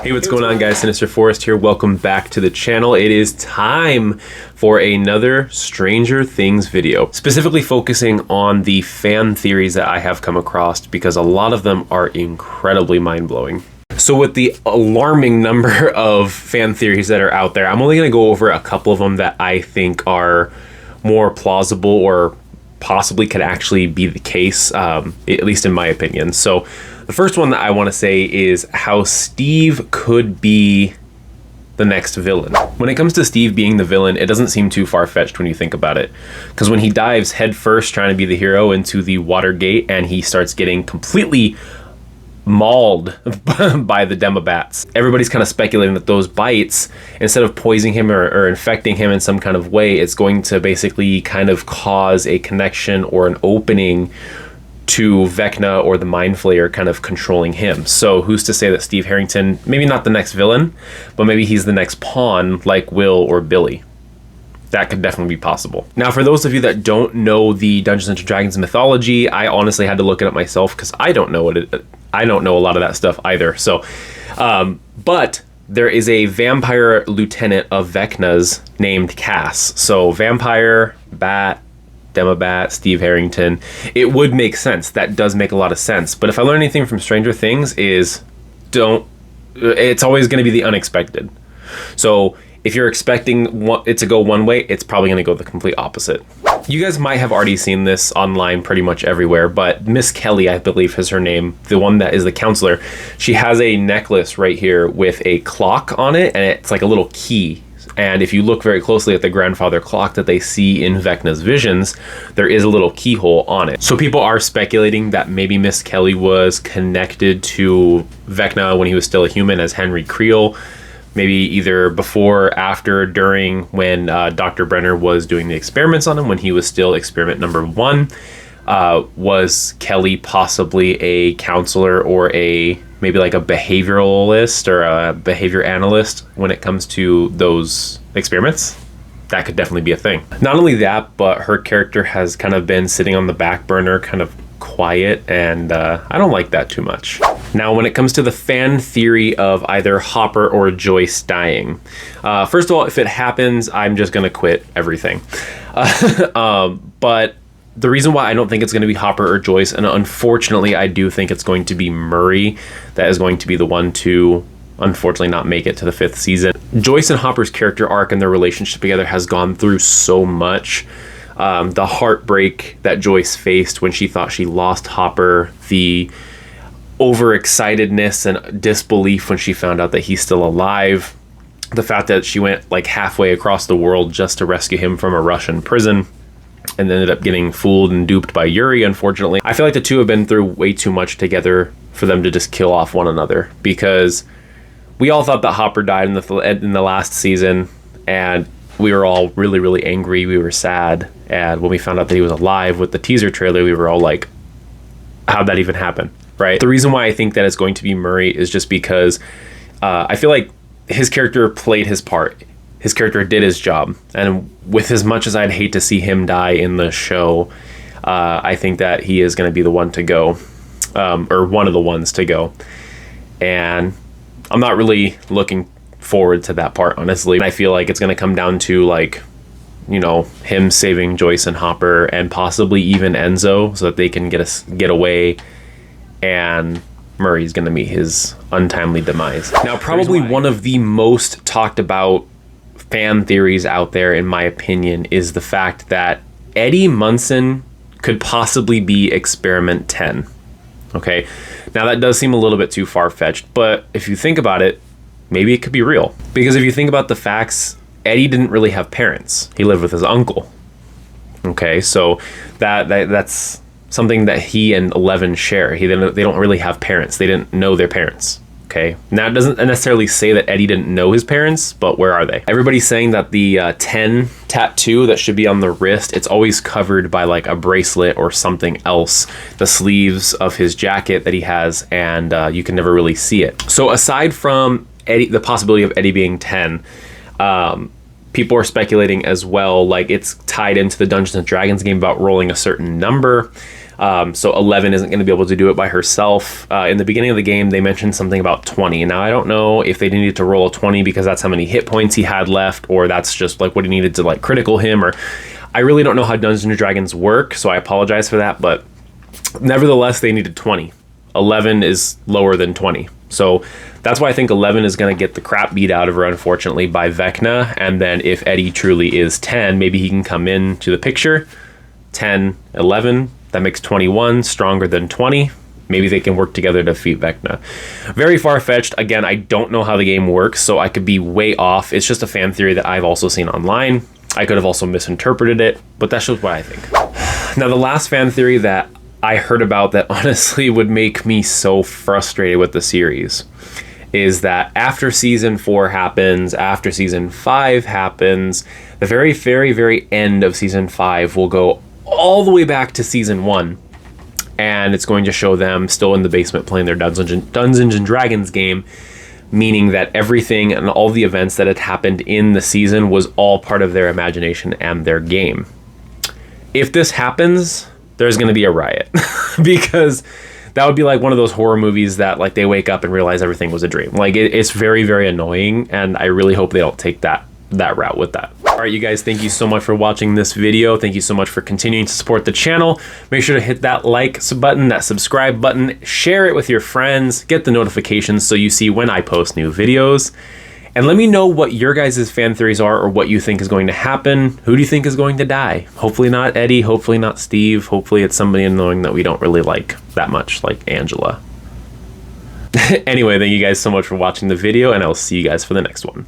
Hey, what's going on, guys? Sinister Forest here. Welcome back to the channel. It is time for another Stranger Things video, specifically focusing on the fan theories that I have come across because a lot of them are incredibly mind-blowing. So with the alarming number of fan theories that are out there, I'm only going to go over a couple of them that I think are more plausible or possibly could actually be the case, at least in my opinion. So the first one that I want to say is how Steve could be the next villain. When it comes to Steve being the villain, it doesn't seem too far-fetched when you think about it. Because when he dives headfirst trying to be the hero into the Watergate and he starts getting completely mauled by the demobats, everybody's kind of speculating that those bites, instead of poisoning him or infecting him in some kind of way, it's going to basically kind of cause a connection or an opening to Vecna or the Mind Flayer kind of controlling him. So who's to say that Steve Harrington, maybe not the next villain, but maybe he's the next pawn like Will or Billy. That could definitely be possible. Now, for those of you that don't know the Dungeons & Dragons mythology, I honestly had to look it up myself because I don't know I don't know a lot of that stuff either. So, but there is a vampire lieutenant of Vecna's named Cass. So vampire, bat, Demobat, Steve Harrington. It would make sense. That does make a lot of sense. But if I learn anything from Stranger Things is it's always going to be the unexpected. So if you're expecting it to go one way, it's probably going to go the complete opposite. You guys might have already seen this online pretty much everywhere, but Miss Kelly, I believe is her name, the one that is the counselor, she has a necklace right here with a clock on it, and it's like a little key. And if you look very closely at the grandfather clock that they see in Vecna's visions, there is a little keyhole on it. So people are speculating that maybe Miss Kelly was connected to Vecna when he was still a human as Henry Creel. Maybe either before, after, during, when Dr. Brenner was doing the experiments on him, when he was still experiment number 1. Was Kelly possibly a counselor or maybe like a behavioralist or a behavior analyst when it comes to those experiments? That could definitely be a thing. Not only that, but her character has kind of been sitting on the back burner, kind of quiet, and I don't like that too much. Now, when it comes to the fan theory of either Hopper or Joyce dying, first of all, if it happens, I'm just gonna quit everything. But the reason why I don't think it's going to be Hopper or Joyce, and unfortunately I do think it's going to be Murray that is going to be the one to unfortunately not make it to the 5th season. Joyce and Hopper's character arc and their relationship together has gone through so much. The heartbreak that Joyce faced when she thought she lost Hopper, the overexcitedness and disbelief when she found out that he's still alive, the fact that she went like halfway across the world just to rescue him from a Russian prison and ended up getting fooled and duped by Yuri, unfortunately. I feel like the two have been through way too much together for them to just kill off one another, because we all thought that Hopper died in the last season, and we were all really, really angry. We were sad, and when we found out that he was alive with the teaser trailer, we were all like, how'd that even happen, right? The reason why I think that it's going to be Murray is just because I feel like his character played his part. His character did his job, and with as much as I'd hate to see him die in the show, I think that he is going to be the one to go, or one of the ones to go, and I'm not really looking forward to that part, honestly. I feel like it's going to come down to, like, you know, him saving Joyce and Hopper and possibly even Enzo so that they can get away, and Murray's going to meet his untimely demise. Now, probably one of the most talked about fan theories out there, in my opinion, is the fact that Eddie Munson could possibly be Experiment 10. Okay, now that does seem a little bit too far-fetched, but if you think about it, maybe it could be real. Because if you think about the facts, Eddie didn't really have parents. He lived with his uncle. Okay, so that's something that he and Eleven share. They don't really have parents. They didn't know their parents. Okay, now it doesn't necessarily say that Eddie didn't know his parents, but where are they? Everybody's saying that the 10 tattoo that should be on the wrist, it's always covered by like a bracelet or something else, the sleeves of his jacket that he has, and you can never really see it. So aside from Eddie, the possibility of Eddie being 10, people are speculating as well, like it's tied into the Dungeons & Dragons game about rolling a certain number. So 11 isn't going to be able to do it by herself. In the beginning of the game, they mentioned something about 20. Now, I don't know if they needed to roll a 20 because that's how many hit points he had left, or that's just like what he needed to like critical him, or I really don't know how Dungeons and Dragons work, so I apologize for that, but nevertheless, they needed 20. 11 is lower than 20. So that's why I think 11 is going to get the crap beat out of her, unfortunately, by Vecna. And then if Eddie truly is 10, maybe he can come in to the picture. 10, 11, that makes 21, stronger than 20. Maybe they can work together to defeat Vecna. Very far-fetched. Again, I don't know how the game works, so I could be way off. It's just a fan theory that I've also seen online. I could have also misinterpreted it, but that's just what I think. Now, the last fan theory that I heard about that honestly would make me so frustrated with the series is that after season 4 happens, after season 5 happens, the very, very, very end of season 5 will go all the way back to season 1, and it's going to show them still in the basement playing their Dungeons and Dragons game, meaning that everything and all the events that had happened in the season was all part of their imagination and their game. If this happens, there's going to be a riot because that would be like one of those horror movies that like they wake up and realize everything was a dream. Like it's very, very annoying, and I really hope they don't take that route with that. All right, you guys, thank you so much for watching this video. Thank you so much for continuing to support the channel. Make sure to hit that like button, that subscribe button, share it with your friends, get the notifications so you see when I post new videos. And let me know what your guys' fan theories are, or what you think is going to happen. Who do you think is going to die? Hopefully not Eddie, hopefully not Steve. Hopefully it's somebody annoying that we don't really like that much, like Angela. Anyway, thank you guys so much for watching the video, and I will see you guys for the next one.